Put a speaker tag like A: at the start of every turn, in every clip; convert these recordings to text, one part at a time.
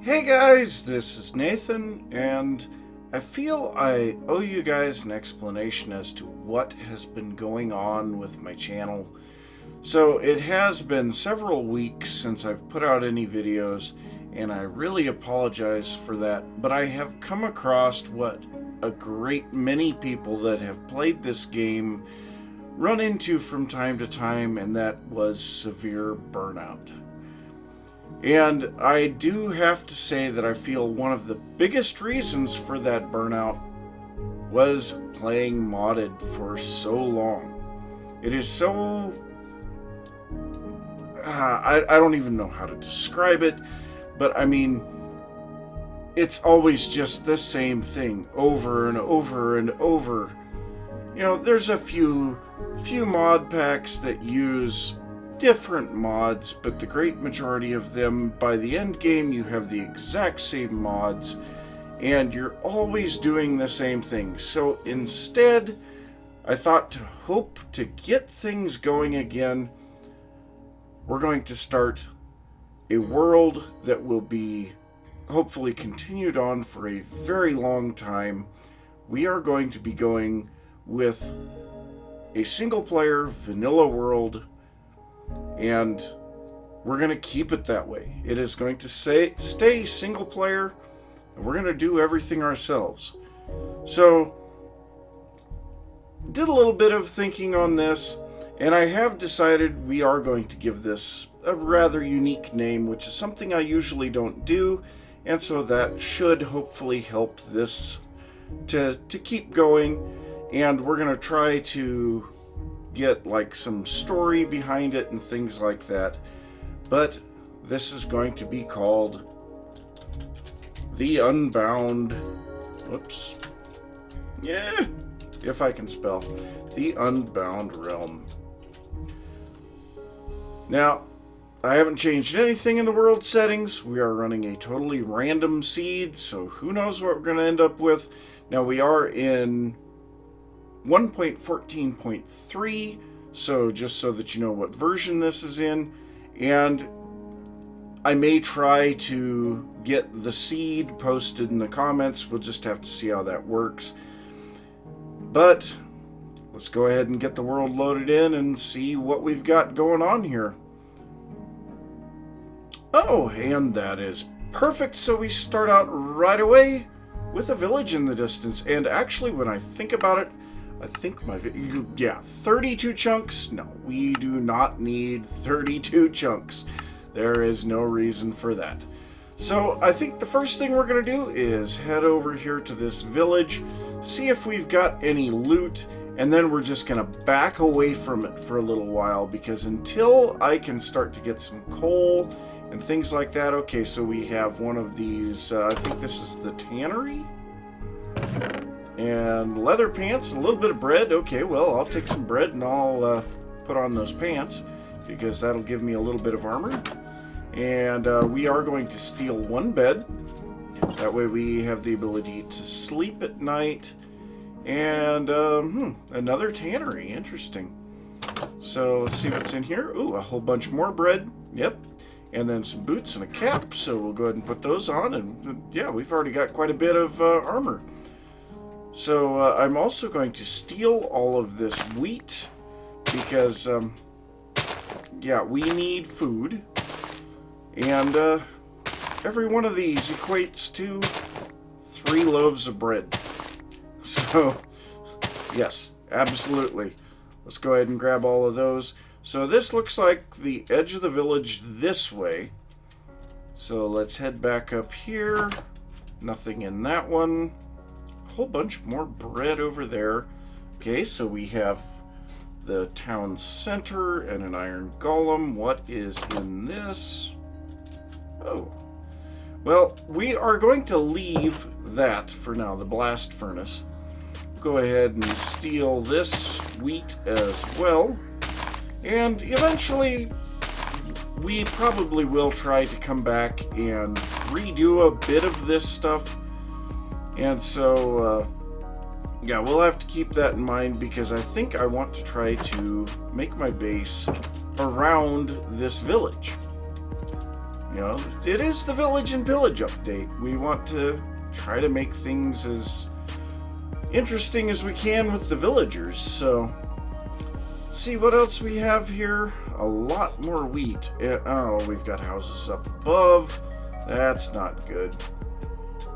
A: Hey guys, this is Nathan, and I feel I owe you guys an explanation as to what has been going on with my channel. So it has been several weeks since I've put out any videos, and I really apologize for that, but I have come across what a great many people that have played this game run into from time to time, and that was severe burnout. And I do have to say that I feel one of the biggest reasons for that burnout was playing modded for so long. It is so... I don't even know how to describe it, but I mean, it's always just the same thing over and over and over. You know, there's a few mod packs that use different mods, but the great majority of them, by the end game, you have the exact same mods, and you're always doing the same thing. So instead, I thought to hope to get things going again, we're going to start a world that will be hopefully continued on for a very long time. We are going to be going with a single-player vanilla world, and we're going to keep it that way. It is going to stay single player, and we're going to do everything ourselves. So, did a little bit of thinking on this, and I have decided we are going to give this a rather unique name, which is something I usually don't do, and so that should hopefully help this to keep going, and we're going to try to get like some story behind it and things like that. But this is going to be called the Unbound. Whoops. Yeah, if I can spell. The Unbound Realm. Now, I haven't changed anything in the world settings. We are running a totally random seed, so who knows what we're going to end up with. Now, we are in 1.14.3, so just so that you know what version this is in, and I may try to get the seed posted in the comments. We'll just have to see how that works. But let's go ahead and get the world loaded in and see what we've got going on here. Oh, and that is perfect. So we start out right away with a village in the distance, and actually when I think about it, I think 32 chunks? No, we do not need 32 chunks. There is no reason for that. So I think the first thing we're going to do is head over here to this village, see if we've got any loot, and then we're just going to back away from it for a little while, because until I can start to get some coal and things like that. Okay, so we have one of these, I think this is the tannery? And leather pants, a little bit of bread. Okay, well, I'll take some bread and I'll put on those pants, because that'll give me a little bit of armor. And we are going to steal one bed. That way we have the ability to sleep at night. And another tannery. Interesting. So let's see what's in here. Ooh, a whole bunch more bread. Yep. And then some boots and a cap. So we'll go ahead and put those on. And yeah, we've already got quite a bit of armor. So I'm also going to steal all of this wheat, because yeah, we need food, and every one of these equates to 3 loaves of bread. So yes, absolutely. Let's go ahead and grab all of those. So this looks like the edge of the village this way. So let's head back up here. Nothing in that one. Whole bunch more bread over there. Okay, so we have the town center and an iron golem. What is in this? Oh, well, we are going to leave that for now, the blast furnace. Go ahead and steal this wheat as well, and eventually we probably will try to come back and redo a bit of this stuff. And so, yeah, we'll have to keep that in mind, because I think I want to try to make my base around this village. know, it is the Village and Pillage update. We want to try to make things as interesting as we can with the villagers. So, let's see what else we have here. A lot more wheat. Oh, we've got houses up above. That's not good.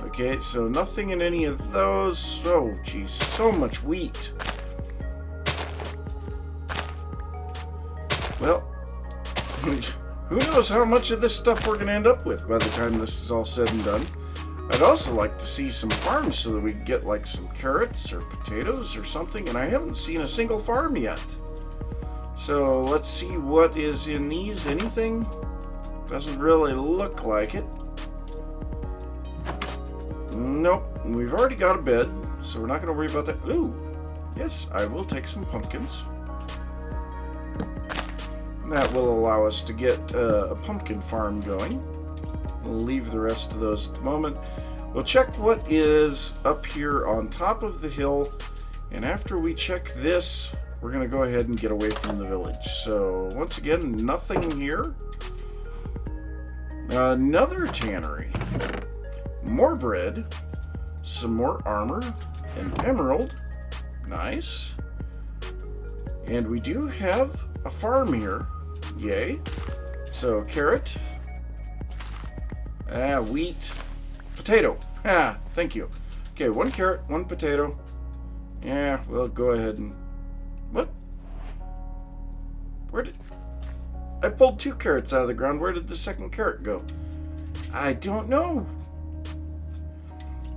A: Okay, so nothing in any of those. Oh, geez, so much wheat. Well, who knows how much of this stuff we're going to end up with by the time this is all said and done. I'd also like to see some farms so that we can get like some carrots or potatoes or something, and I haven't seen a single farm yet. So let's see what is in these. Anything? Doesn't really look like it. Nope, we've already got a bed, so we're not going to worry about that. Ooh, yes, I will take some pumpkins. That will allow us to get a pumpkin farm going. We'll leave the rest of those at the moment. We'll check what is up here on top of the hill, and after we check this, we're going to go ahead and get away from the village. So, once again, nothing here. Another tannery. More bread. Some more armor. An emerald. Nice. And we do have a farm here. Yay. So, carrot. Wheat. Potato. Thank you. Okay, 1 carrot, 1 potato. Yeah, we'll go ahead and... What? Where did... I pulled 2 carrots out of the ground. Where did the second carrot go? I don't know.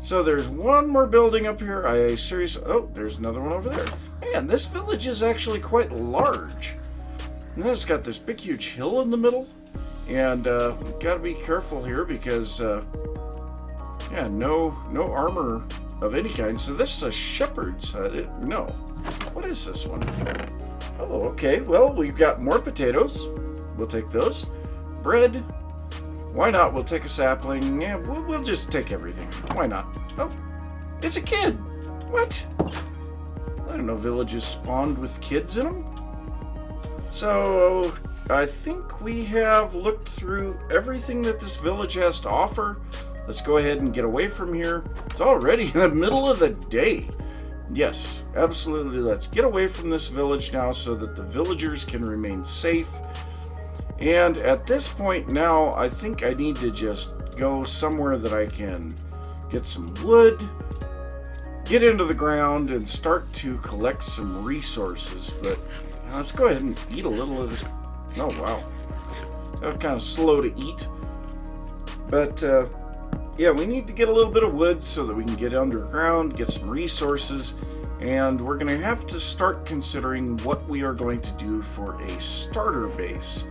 A: So there's one more building up here. Oh, there's another one over there. Man, this village is actually quite large. And then it's got this big, huge hill in the middle. And we've got to be careful here because, yeah, no armor of any kind. So this is a shepherd's hut. No. What is this one? Oh, okay. Well, we've got more potatoes. We'll take those. Bread. Why not? We'll take a sapling. Yeah, we'll just take everything. Why not? Oh, it's a kid. What? I don't know villages spawned with kids in them. So, I think we have looked through everything that this village has to offer. Let's go ahead and get away from here. It's already in the middle of the day. Yes, absolutely. Let's get away from this village now so that the villagers can remain safe. And at this point now, I think I need to just go somewhere that I can get some wood, get into the ground, and start to collect some resources. But let's go ahead and eat a little of this. Oh, wow. That was kind of slow to eat. But, yeah, we need to get a little bit of wood so that we can get underground, get some resources, and we're going to have to start considering what we are going to do for a starter base.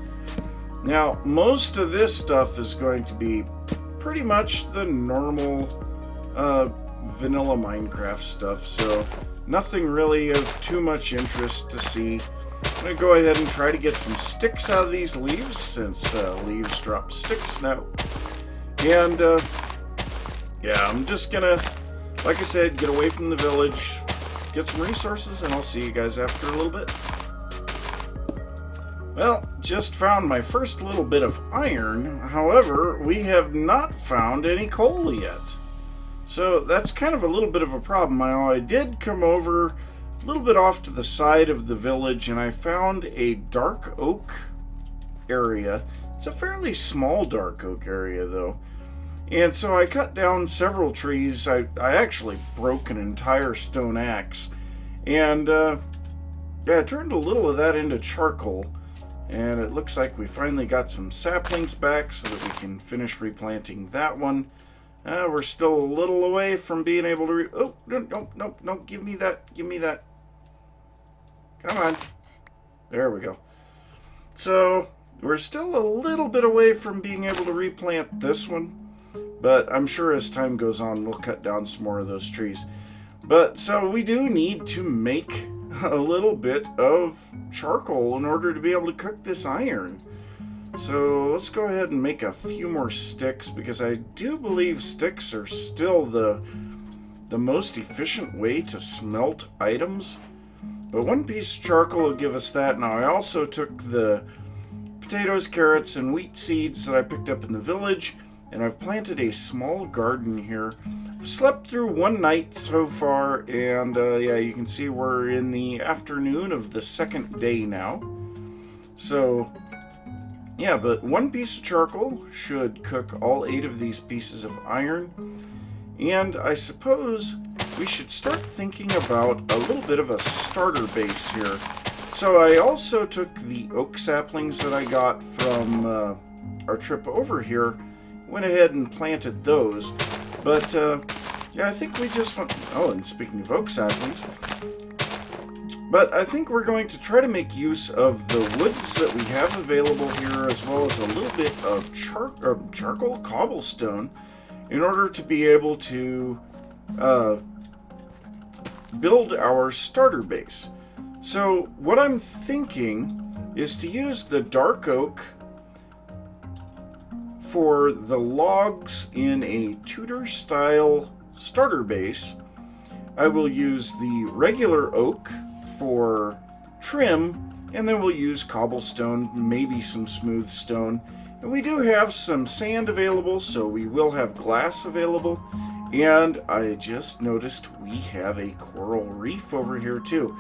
A: Now, most of this stuff is going to be pretty much the normal vanilla Minecraft stuff, so nothing really of too much interest to see. I'm going to go ahead and try to get some sticks out of these leaves, since leaves drop sticks now. And, yeah, I'm just going to, like I said, get away from the village, get some resources, and I'll see you guys after a little bit. Well, just found my first little bit of iron. However, we have not found any coal yet. So that's kind of a little bit of a problem. I did come over a little bit off to the side of the village and I found a dark oak area. It's a fairly small dark oak area though. And so I cut down several trees. I actually broke an entire stone axe. And yeah, I turned a little of that into charcoal. And it looks like we finally got some saplings back so that we can finish replanting that one. We're still a little away from being able to... Oh, no, give me that. Give me that. Come on. There we go. So, we're still a little bit away from being able to replant this one. But I'm sure as time goes on, we'll cut down some more of those trees. But, so we do need to make a little bit of charcoal in order to be able to cook this iron. So let's go ahead and make a few more sticks, because I do believe sticks are still the most efficient way to smelt items. But 1 piece of charcoal will give us that. Now I also took the potatoes, carrots, and wheat seeds that I picked up in the village, and I've planted a small garden here. I've slept through one night so far, and yeah, you can see we're in the afternoon of the second day now. So, yeah, but one piece of charcoal should cook all 8 of these pieces of iron, and I suppose we should start thinking about a little bit of a starter base here. So I also took the oak saplings that I got from our trip over here, went ahead and planted those. But yeah, I think we just want... Oh, and speaking of oak saplings, but I think we're going to try to make use of the woods that we have available here, as well as a little bit of charcoal cobblestone, in order to be able to build our starter base. So what I'm thinking is to use the dark oak for the logs in a Tudor style starter base. I will use the regular oak for trim, and then we'll use cobblestone, maybe some smooth stone. And we do have some sand available, so we will have glass available. And I just noticed we have a coral reef over here too.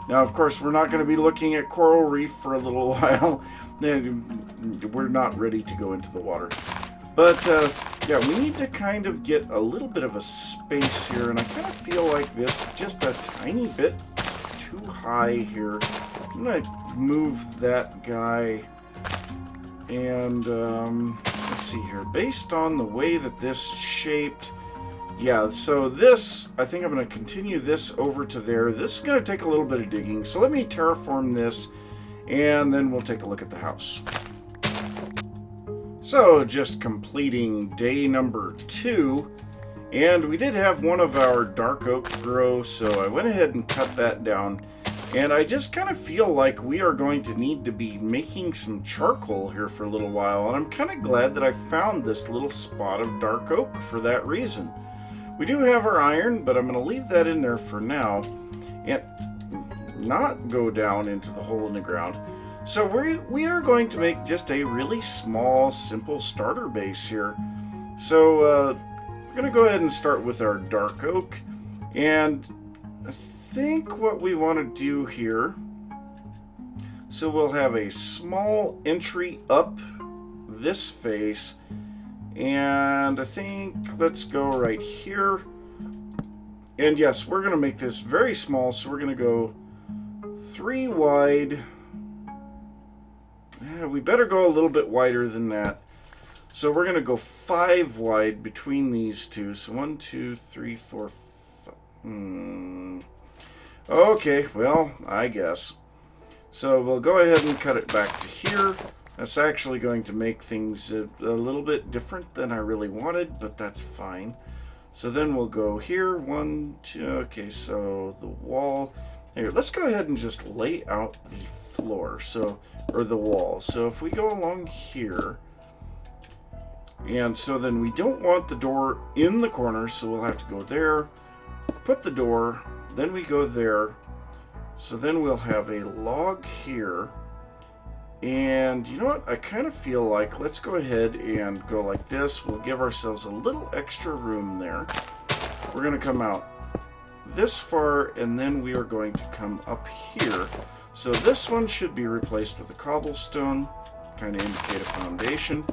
A: Now, of course, we're not going to be looking at coral reef for a little while. We're not ready to go into the water. But, yeah, we need to kind of get a little bit of a space here, and I kind of feel like this just a tiny bit too high here. I'm going to move that guy, and, let's see here. Based on the way that this is shaped... Yeah, so this, I think I'm going to continue this over to there. This is going to take a little bit of digging, so let me terraform this, and then we'll take a look at the house. So, just completing day number 2, and we did have one of our dark oak grow, so I went ahead and cut that down, and I just kind of feel like we are going to need to be making some charcoal here for a little while, and I'm kind of glad that I found this little spot of dark oak for that reason. We do have our iron, but I'm going to leave that in there for now and not go down into the hole in the ground. So we are going to make just a really small, simple starter base here. So we're going to go ahead and start with our dark oak. And I think what we want to do here, so we'll have a small entry up this face. And I think let's go right here. And yes, we're going to make this very small, so we're going to go 3 wide. Yeah, we better go a little bit wider than that. So we're going to go 5 wide between these two. So 1, 2, 3, 4, 5. Okay, well, I guess. So we'll go ahead and cut it back to here. That's actually going to make things a little bit different than I really wanted, but that's fine. So then we'll go here, 1, 2, okay, so the wall. Here, let's go ahead and just lay out the floor, so, or the wall. So if we go along here, and so then we don't want the door in the corner, so we'll have to go there, put the door, then we go there. So then we'll have a log here. And you know what? I kind of feel like let's go ahead and go like this. We'll give ourselves a little extra room there. We're going to come out this far, and then we are going to come up here. So this one should be replaced with a cobblestone, kind of indicate a foundation.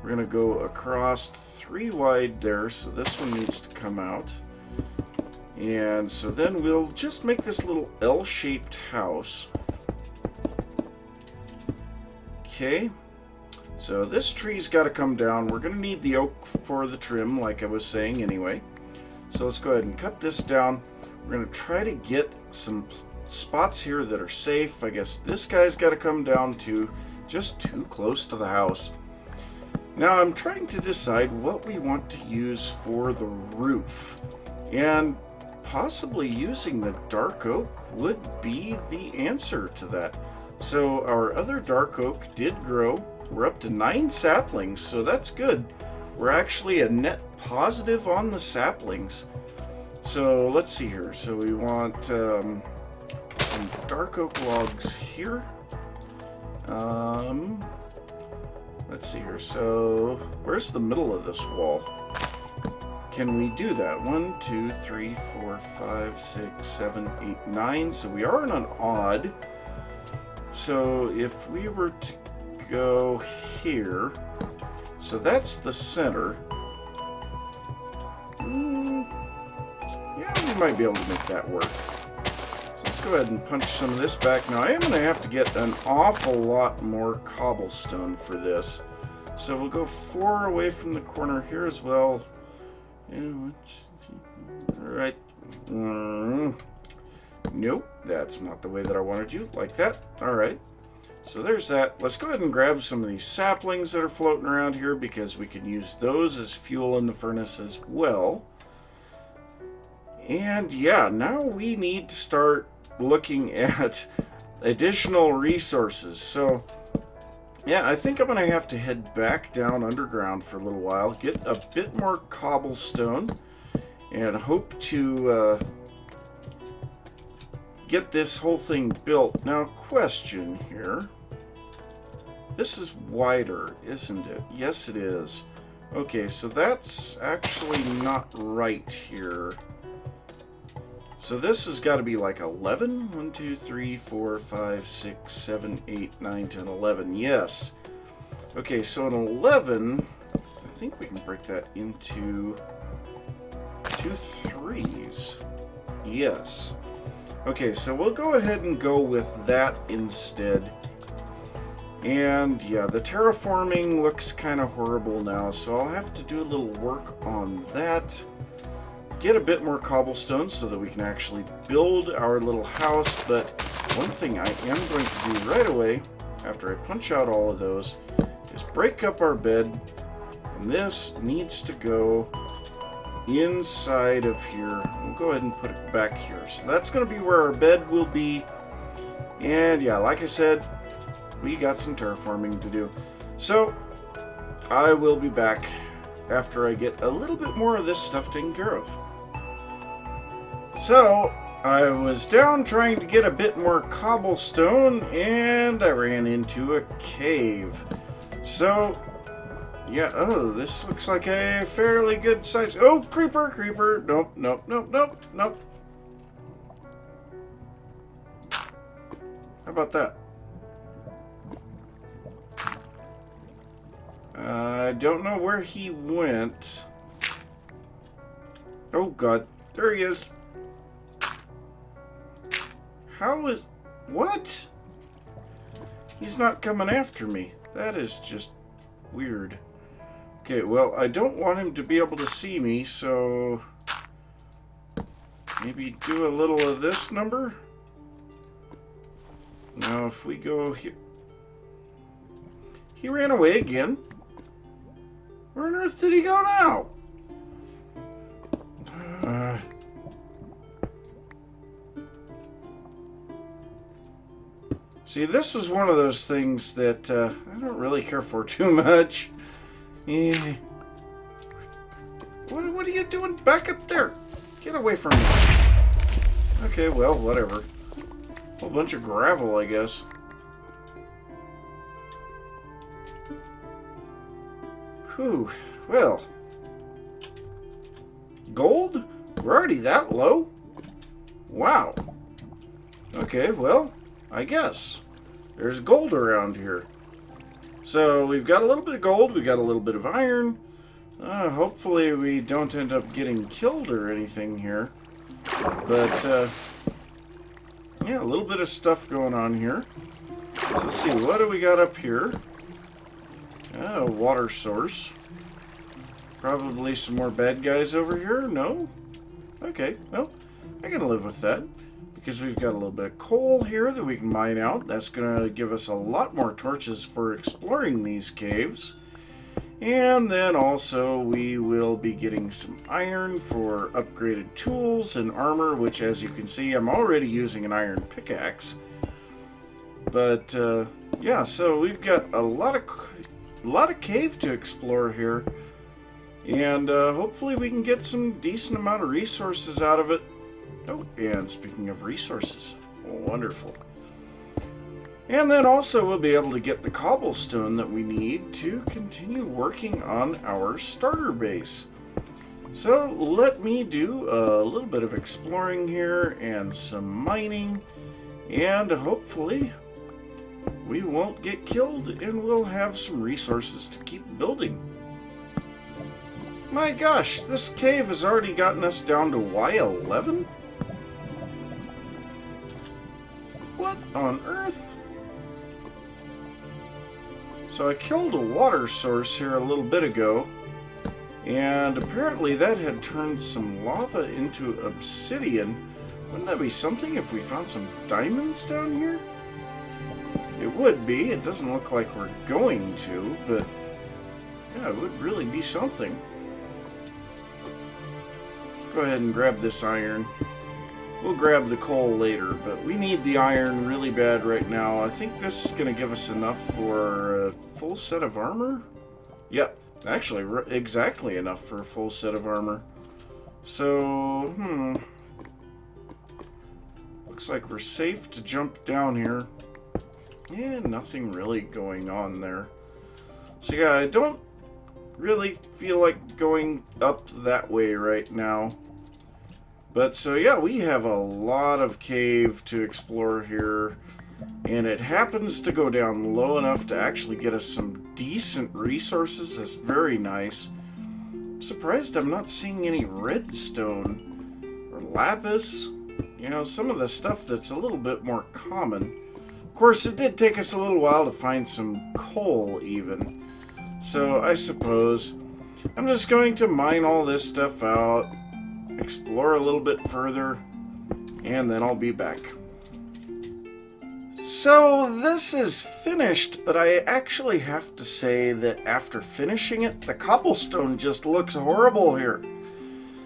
A: We're going to go across 3 wide there, so this one needs to come out. And so then we'll just make this little L-shaped house. Okay, so this tree's got to come down. We're going to need the oak for the trim, like I was saying anyway. So let's go ahead and cut this down. We're going to try to get some spots here that are safe. I guess this guy's got to come down to just too close to the house. Now I'm trying to decide what we want to use for the roof. And possibly using the dark oak would be the answer to that. So our other dark oak did grow. We're up to 9 saplings, so that's good. We're actually a net positive on the saplings. So let's see here. So we want some dark oak logs here. let's see here. So, where's the middle of this wall? Can we do that? 1, 2, 3, 4, 5, 6, 7, 8, 9. So we are in an odd. So if we were to go here, so that's the center. Yeah, we might be able to make that work. So let's go ahead and punch some of this back. Now I am going to have to get an awful lot more cobblestone for this. So we'll go 4 away from the corner here as well. Alright. Nope, that's not the way that I wanted you. Like that. Alright. So there's that. Let's go ahead and grab some of these saplings that are floating around here because we can use those as fuel in the furnace as well. And yeah, now we need to start looking at additional resources. So yeah, I think I'm going to have to head back down underground for a little while, get a bit more cobblestone, and hope to get this whole thing built. Now, question here. This is wider, isn't it? Yes, it is. Okay, so that's actually not right here. So this has got to be like 11? 1, 2, 3, 4, 5, 6, 7, 8, 9, 10, 11. Yes. Okay, so an 11, I think we can break that into 2 3s. Yes. Okay, so we'll go ahead and go with that instead. And yeah, the terraforming looks kind of horrible now, so I'll have to do a little work on that. Get a bit more cobblestone so that we can actually build our little house. But one thing I am going to do right away, after I punch out all of those, is break up our bed. And this needs to go inside of here. We'll go ahead and put it back here. So that's going to be where our bed will be. And yeah, like I said, we got some terraforming to do. So I will be back after I get a little bit more of this stuff taken care of. So I was down trying to get a bit more cobblestone and I ran into a cave. So yeah, oh, this looks like a fairly good size. Oh, creeper, creeper. Nope, nope, nope, nope, nope. How about that? I don't know where he went. Oh, God. There he is. How is... What? He's not coming after me. That is just weird. Okay, well, I don't want him to be able to see me, so... maybe do a little of this number? Now, if we go here... He ran away again. Where on earth did he go now? See, this is one of those things that I don't really care for too much. Eh. What are you doing back up there? Get away from me. Okay, well, whatever. A whole bunch of gravel, I guess. Whew. Well. Gold? We're already that low? Wow. Okay, well, I guess. There's gold around here. So, we've got a little bit of gold, we've got a little bit of iron. Hopefully we don't end up getting killed or anything here. But, yeah, a little bit of stuff going on here. So, let's see, what do we got up here? A water source. Probably some more bad guys over here? No? Okay, well, I can live with that. Because we've got a little bit of coal here that we can mine out. That's going to give us a lot more torches for exploring these caves. And then also we will be getting some iron for upgraded tools and armor, which as you can see, I'm already using an iron pickaxe. But, yeah, so we've got a lot of cave to explore here. And hopefully we can get some decent amount of resources out of it. Oh, and speaking of resources, wonderful. And then also we'll be able to get the cobblestone that we need to continue working on our starter base. So let me do a little bit of exploring here and some mining, and hopefully we won't get killed and we'll have some resources to keep building. My gosh, this cave has already gotten us down to Y11? What on earth? So I killed a water source here a little bit ago, and apparently that had turned some lava into obsidian. Wouldn't that be something if we found some diamonds down here? It would be. It doesn't look like we're going to, but yeah, it would really be something. Let's go ahead and grab this iron. We'll grab the coal later, but we need the iron really bad right now. I think this is going to give us enough for a full set of armor. Yep, actually exactly enough for a full set of armor. So, looks like we're safe to jump down here. Yeah, nothing really going on there. So yeah, I don't really feel like going up that way right now. But so yeah, we have a lot of cave to explore here, and it happens to go down low enough to actually get us some decent resources. That's very nice. I'm surprised I'm not seeing any redstone or lapis. You know, some of the stuff that's a little bit more common. Of course, it did take us a little while to find some coal even. So I suppose I'm just going to mine all this stuff out, explore a little bit further, and then I'll be back. So this is finished, but I actually have to say that after finishing it, the cobblestone just looks horrible here.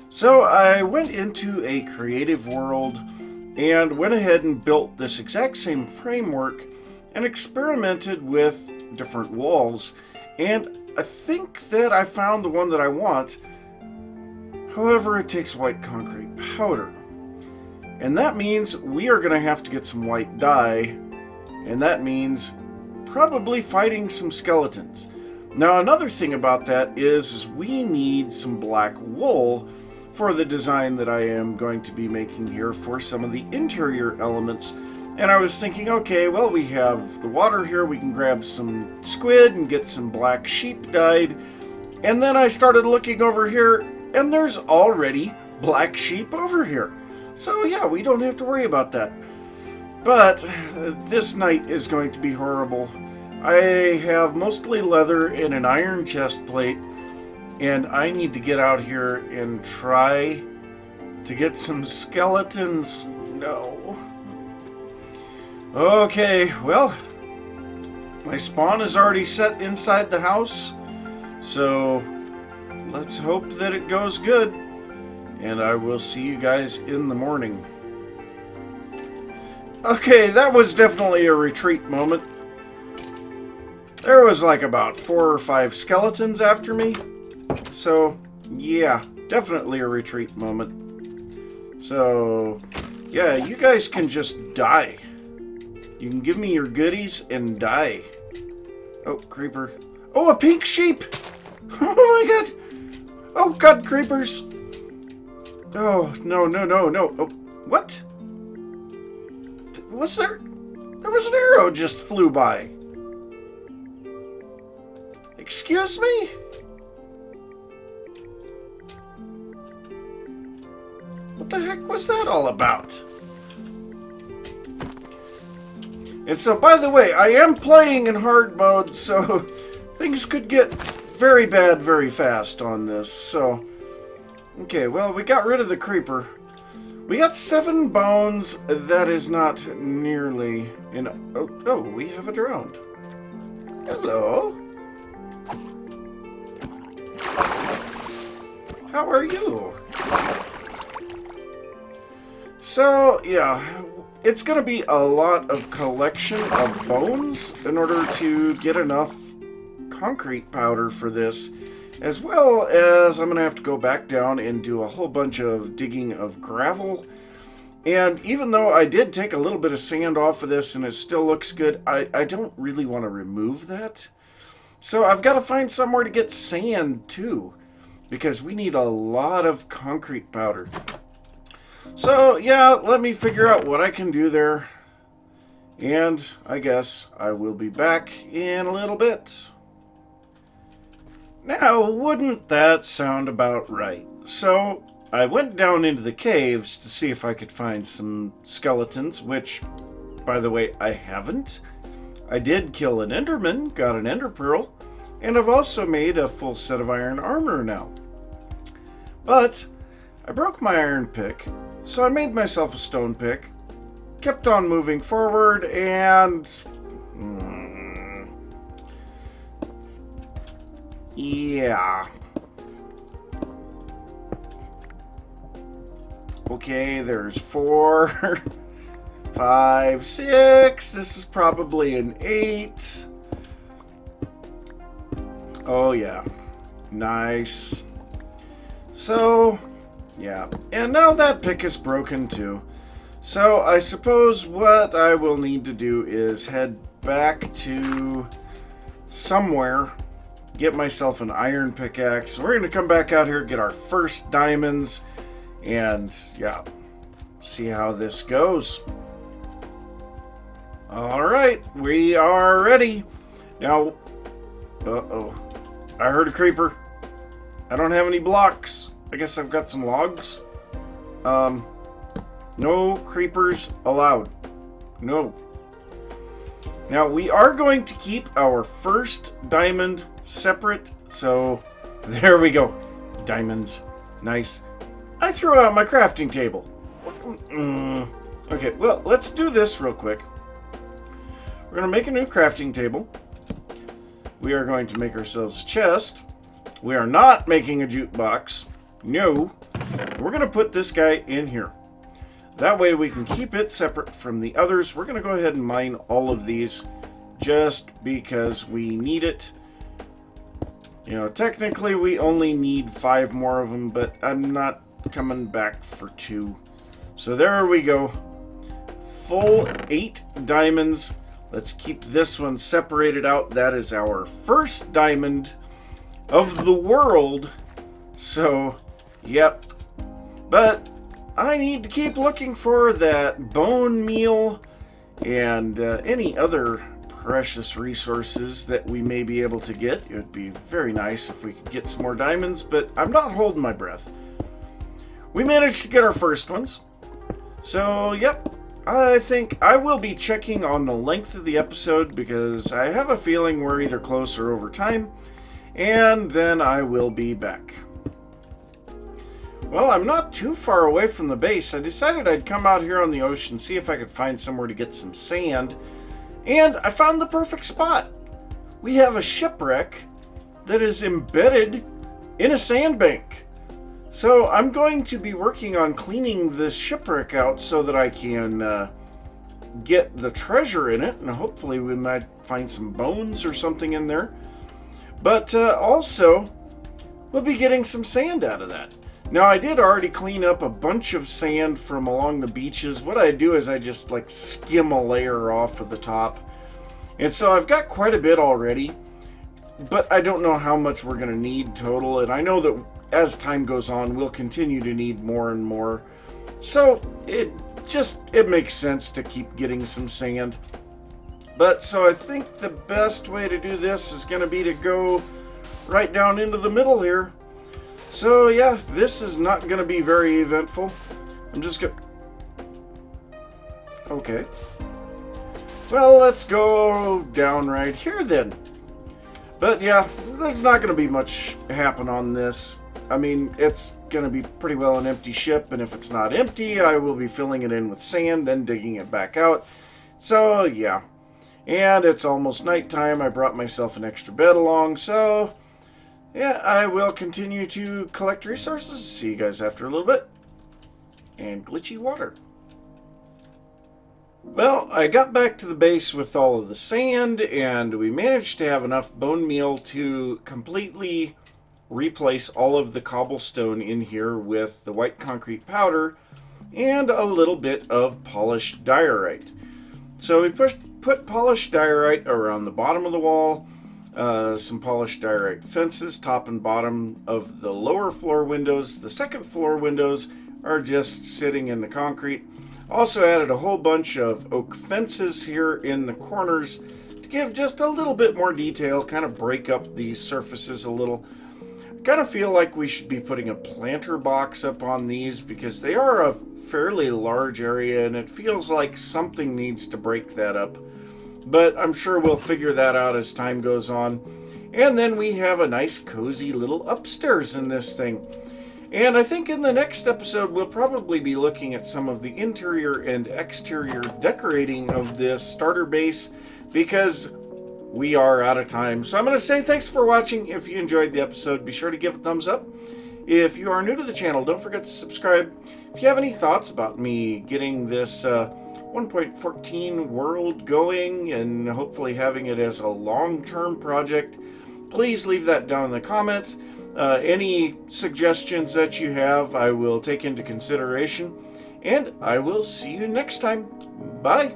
A: So I went into a creative world and went ahead and built this exact same framework and experimented with different walls, and I think that I found the one that I want. However, it takes white concrete powder. And that means we are going to have to get some white dye. And that means probably fighting some skeletons. Now, another thing about that is we need some black wool for the design that I am going to be making here for some of the interior elements. And I was thinking, okay, well, we have the water here. We can grab some squid and get some black sheep dyed. And then I started looking over here, and there's already black sheep over here. So yeah, we don't have to worry about that. But this night is going to be horrible. I have mostly leather and an iron chest plate, and I need to get out here and try to get some skeletons. No. Okay, well, my spawn is already set inside the house, so let's hope that it goes good, and I will see you guys in the morning. Okay, that was definitely a retreat moment. There was like about 4 or 5 skeletons after me, so yeah, definitely a retreat moment. So yeah, you guys can just die. You can give me your goodies and die. Oh, creeper. Oh, a pink sheep! Oh my god! Oh god, creepers! Oh, no, no, no, no. Oh, what? What's there? There was an arrow just flew by. Excuse me? What the heck was that all about? And so, by the way, I am playing in hard mode, so things could get very bad very fast on this. So, okay, well, we got rid of the creeper. We got 7 bones. That is not nearly enough. Oh, we have a drowned. Hello. How are you? So, yeah, it's going to be a lot of collection of bones in order to get enough concrete powder for this, as well as I'm going to have to go back down and do a whole bunch of digging of gravel And even though I did take a little bit of sand off of this and it still looks good, I don't really want to remove that. So I've got to find somewhere to get sand too, because we need a lot of concrete powder. So yeah, let me figure out what I can do there. And I guess I will be back in a little bit. Now, wouldn't that sound about right? So I went down into the caves to see if I could find some skeletons, which, by the way, I haven't. I did kill an enderman, got an ender pearl, and I've also made a full set of iron armor now. But I broke my iron pick, so I made myself a stone pick, kept on moving forward, and... yeah. Okay, there's 4, 5, 6. This is probably an 8. Oh, yeah. Nice. So, yeah. And now that pick is broken, too. So, I suppose what I will need to do is head back to somewhere, get myself an iron pickaxe. We're going to come back out here, get our first diamonds, and, yeah, see how this goes. Alright, we are ready. Now, uh-oh. I heard a creeper. I don't have any blocks. I guess I've got some logs. No creepers allowed. No. Now, we are going to keep our first diamond separate. So, there we go. Diamonds. Nice. I threw out my crafting table. Okay, well, let's do this real quick. We're going to make a new crafting table. We are going to make ourselves a chest. We are not making a jukebox. No. We're going to put this guy in here. That way we can keep it separate from the others. We're going to go ahead and mine all of these just because we need it. You know, technically we only need 5 more of them, but I'm not coming back for 2. So there we go. Full 8 diamonds. Let's keep this one separated out. That is our first diamond of the world. So, yep. But I need to keep looking for that bone meal and any other precious resources that we may be able to get. It would be very nice if we could get some more diamonds, but I'm not holding my breath. We managed to get our first ones. So, yep. I think I will be checking on the length of the episode because I have a feeling we're either close or over time, and then I will be back. Well, I'm not too far away from the base. I decided I'd come out here on the ocean, see if I could find somewhere to get some sand, and I found the perfect spot. We have a shipwreck that is embedded in a sandbank. So I'm going to be working on cleaning this shipwreck out so that I can get the treasure in it, and hopefully we might find some bones or something in there. But also, we'll be getting some sand out of that. Now, I did already clean up a bunch of sand from along the beaches. What I do is I just like skim a layer off of the top. And so I've got quite a bit already, but I don't know how much we're going to need total, and I know that as time goes on, we'll continue to need more and more. So it makes sense to keep getting some sand. But so I think the best way to do this is going to be to go right down into the middle here. So yeah, this is not going to be very eventful. I'm just going to... Okay. Well, let's go down right here then. But yeah, there's not going to be much happen on this. I mean, it's going to be pretty well an empty ship, and if it's not empty, I will be filling it in with sand, then digging it back out. So, yeah. And it's almost nighttime. I brought myself an extra bed along, so yeah, I will continue to collect resources. See you guys after a little bit. And glitchy water. Well, I got back to the base with all of the sand, and we managed to have enough bone meal to completely replace all of the cobblestone in here with the white concrete powder, and a little bit of polished diorite. So we put polished diorite around the bottom of the wall, some polished diorite fences, top and bottom of the lower floor windows. The second floor windows are just sitting in the concrete. Also added a whole bunch of oak fences here in the corners to give just a little bit more detail, kind of break up these surfaces a little. I kind of feel like we should be putting a planter box up on these because they are a fairly large area and it feels like something needs to break that up. But I'm sure we'll figure that out as time goes on. And then we have a nice cozy little upstairs in this thing. And I think in the next episode, we'll probably be looking at some of the interior and exterior decorating of this starter base because we are out of time. So I'm going to say thanks for watching. If you enjoyed the episode, be sure to give it a thumbs up. If you are new to the channel, don't forget to subscribe. If you have any thoughts about me getting this 1.14 world going and hopefully having it as a long-term project, please leave that down in the comments. Any suggestions that you have, I will take into consideration. And I will see you next time. Bye.